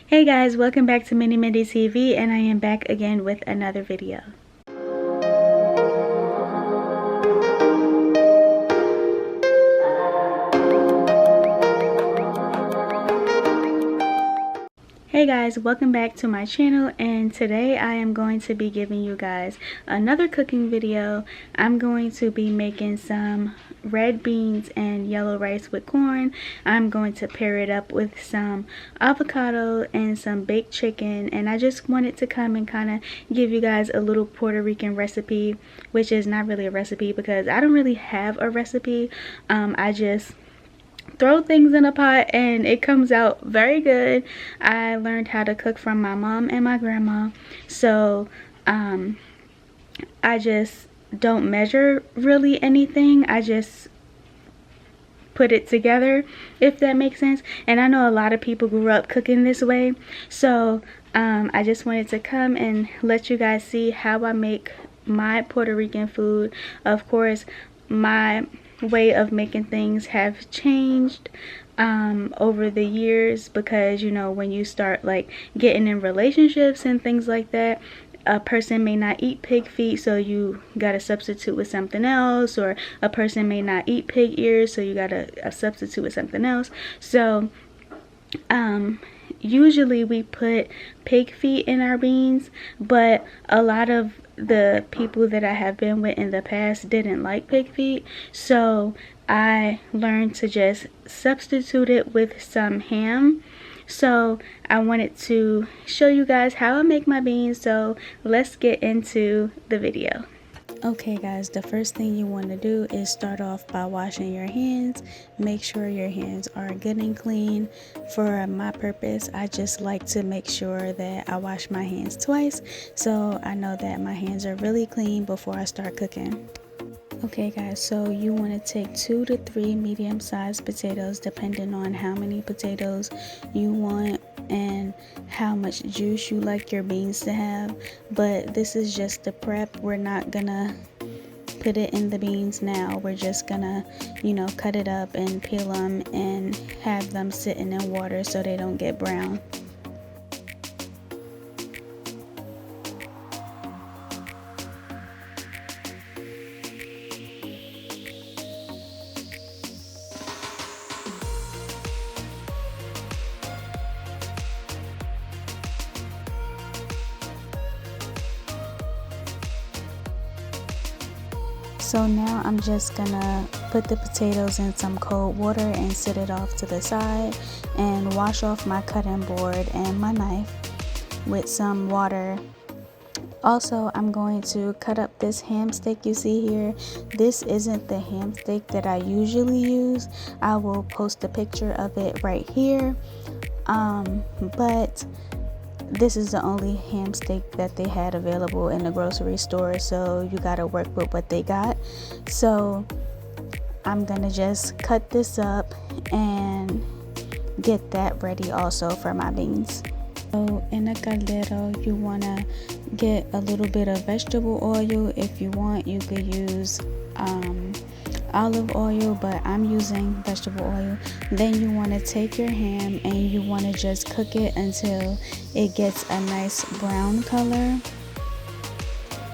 Hey guys, welcome back to Mini Mindy TV, and I am back again with another video. Hey guys, welcome back to my channel, and today I am going to be giving you guys another cooking video. I'm going to be making some red beans and yellow rice with corn. I'm going to pair it up with some avocado and some baked chicken, and I just wanted to come and kind of give you guys a little Puerto Rican recipe, which is not really a recipe because I don't really have a recipe. I just throw things in a pot and it comes out very good. I learned how to cook from my mom and my grandma, so I just don't measure really anything. I just put it together, if that makes sense. And I know a lot of people grew up cooking this way, so I just wanted to come and let you guys see how I make my Puerto Rican food. Of course, my way of making things have changed over the years, because you know, when you start like getting in relationships and things like that, a person may not eat pig feet, so you gotta substitute with something else, or a person may not eat pig ears, so you gotta substitute with something else. So usually we put pig feet in our beans, but a lot of the people that I have been with in the past didn't like pig feet, so I learned to just substitute it with some ham. So I wanted to show you guys how I make my beans, so let's get into the video. Okay guys, the first thing you want to do is start off by washing your hands. Make sure your hands are good and clean. For my purpose, I just like to make sure that I wash my hands twice, so I know that my hands are really clean before I start cooking. Okay guys, so you want to take 2 to 3 medium-sized potatoes, depending on how many potatoes you want and how much juice you like your beans to have. But this is just the prep. We're not gonna put it in the beans now. We're just gonna, you know, cut it up and peel them and have them sitting in water so they don't get brown. So now I'm just gonna put the potatoes in some cold water and set it off to the side, and wash off my cutting board and my knife with some water. Also, I'm going to cut up this ham steak you see here. This isn't the ham steak that I usually use. I will post a picture of it right here. But this is the only ham steak that they had available in the grocery store, so you gotta work with what they got. So I'm gonna just cut this up and get that ready also for my beans. So in a caldero, you wanna get a little bit of vegetable oil. If you want, you could use olive oil, but I'm using vegetable oil. Then you want to take your ham and you want to just cook it until it gets a nice brown color,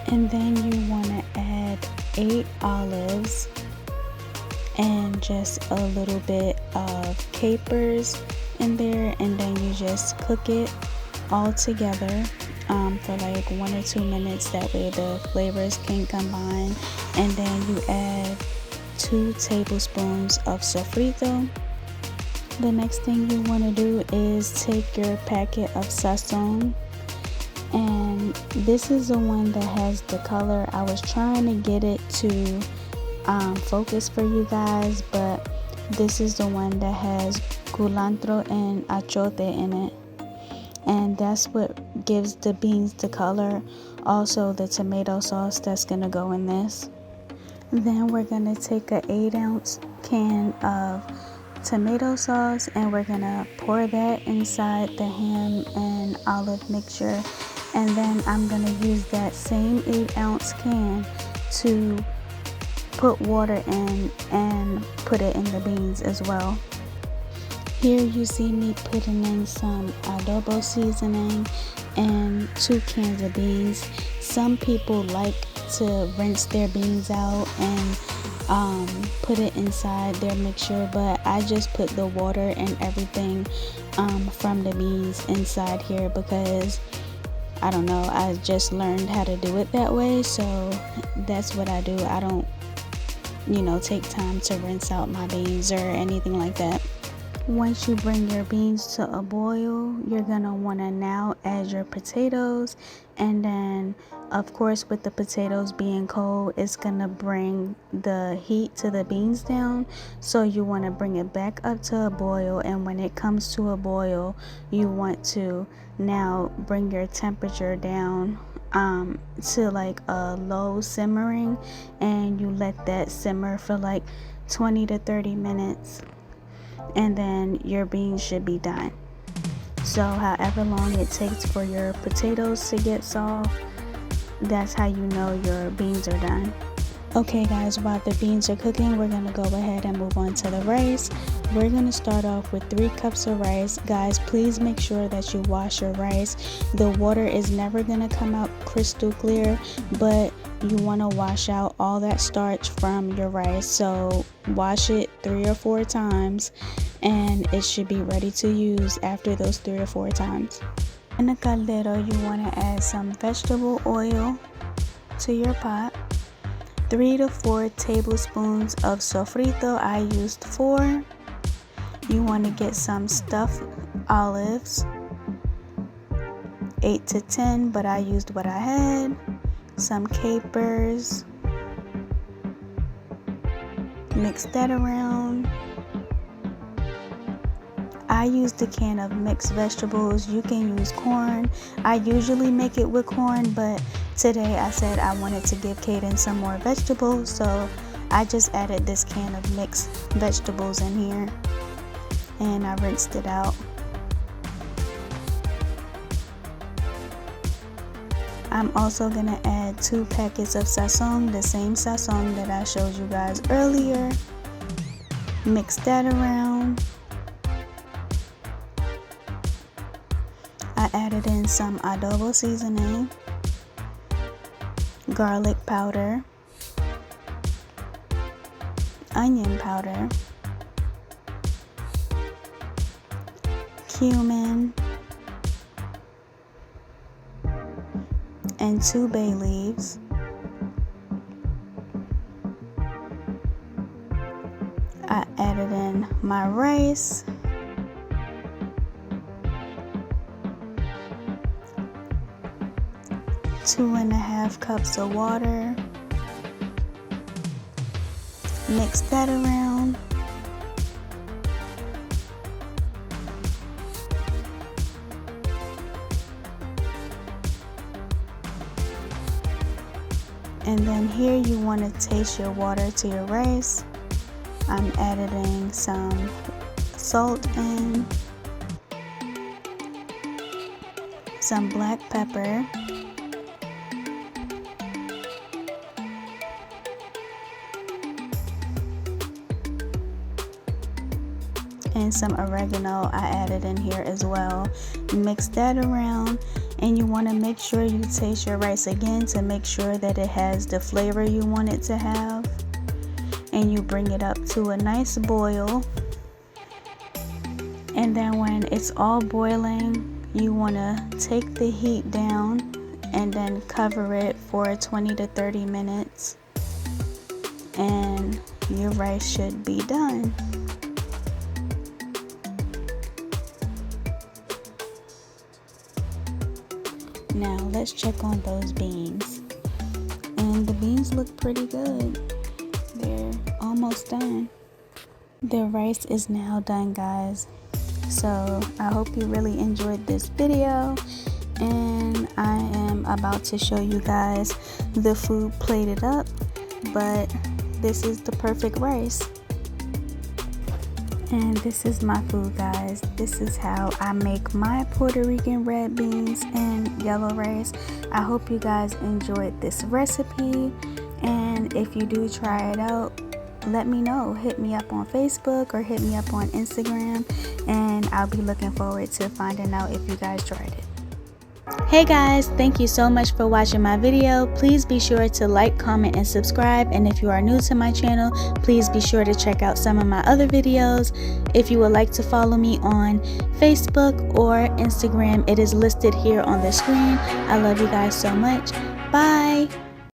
and then you want to add 8 olives and just a little bit of capers in there, and then you just cook it all together for like 1 or 2 minutes. That way the flavors can combine. And then you add 2 tablespoons of sofrito. The next thing you want to do is take your packet of sazon, and this is the one that has the color. I was trying to get it to focus for you guys, but this is the one that has culantro and achote in it, and that's what gives the beans the color. Also the tomato sauce that's gonna go in this. Then we're gonna take an 8-ounce can of tomato sauce and we're gonna pour that inside the ham and olive mixture, and then I'm gonna use that same 8-ounce can to put water in and put it in the beans as well. Here you see me putting in some adobo seasoning and 2 cans of beans. Some people like to rinse their beans out and put it inside their mixture, but I just put the water and everything from the beans inside here because I don't know, I just learned how to do it that way, so that's what I do. I don't, take time to rinse out my beans or anything like that. Once you bring your beans to a boil, you're gonna want to now add your potatoes, and then of course with the potatoes being cold, it's gonna bring the heat to the beans down, so you want to bring it back up to a boil. And when it comes to a boil, you want to now bring your temperature down to like a low simmering, and you let that simmer for like 20 to 30 minutes, and then your beans should be done. So however long it takes for your potatoes to get soft, that's how you know your beans are done. Okay guys, while the beans are cooking, we're gonna go ahead and move on to the rice. We're gonna start off with 3 cups of rice. Guys, please make sure that you wash your rice. The water is never gonna come out crystal clear, but you want to wash out all that starch from your rice. So wash it 3 or 4 times and it should be ready to use after those 3 or 4 times. In a caldero, you want to add some vegetable oil to your pot. 3 to 4 tablespoons of sofrito. I used 4. You want to get some stuffed olives, 8 to 10, but I used what I had. Some capers, mix that around. I used a can of mixed vegetables. You can use corn. I usually make it with corn, but today I said I wanted to give Kaden some more vegetables, so I just added this can of mixed vegetables in here and I rinsed it out. I'm also gonna add 2 packets of sazon, the same sazon that I showed you guys earlier. Mix that around. I added in some adobo seasoning, garlic powder, onion powder, cumin, and 2 bay leaves. I added in my rice, 2.5 cups of water. Mix that around. And then here you want to taste your water to your rice. I'm adding some salt in, some black pepper, and some oregano I added in here as well. Mix that around, and you want to make sure you taste your rice again to make sure that it has the flavor you want it to have. And you bring it up to a nice boil, and then when it's all boiling, you want to take the heat down and then cover it for 20 to 30 minutes, and your rice should be done. Now let's check on those beans, and the beans look pretty good. They're almost done. The rice is now done, guys. So I hope you really enjoyed this video, and I am about to show you guys the food plated up, but this is the perfect rice. And this is my food, guys. This is how I make my Puerto Rican red beans and yellow rice. I hope you guys enjoyed this recipe, and if you do try it out, let me know. Hit me up on Facebook or hit me up on Instagram, and I'll be looking forward to finding out if you guys tried it. Hey guys, thank you so much for watching my video. Please be sure to like, comment, and subscribe. And if you are new to my channel, please be sure to check out some of my other videos. If you would like to follow me on Facebook or Instagram, it is listed here on the screen. I love you guys so much. Bye.